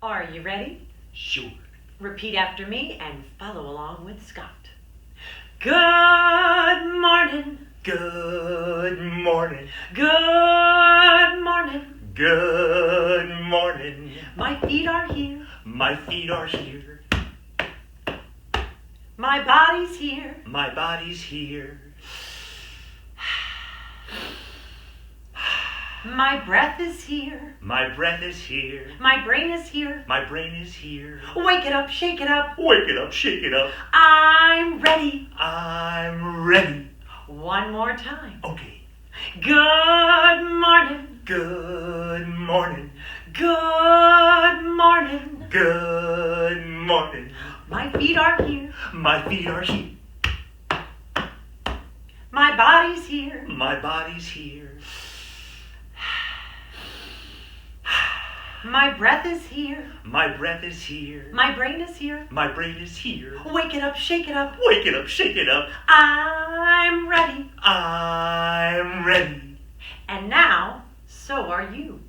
Are you ready? Sure. Repeat after me and follow along with Scott. Good morning. Good morning. Good morning. Good morning. My feet are here. My feet are here. My body's here. My body's here. My breath is here. My breath is here. My brain is here. My brain is here. Wake it up, shake it up. Wake it up, shake it up. I'm ready. I'm ready. One more time. Okay. Good morning. Good morning. Good morning. Good morning. My feet are here. My feet are here. My body's here. My body's here. My breath is here. My breath is here. My brain is here. My brain is here. Wake it up, shake it up. Wake it up, shake it up. I'm ready. I'm ready. And now, so are you.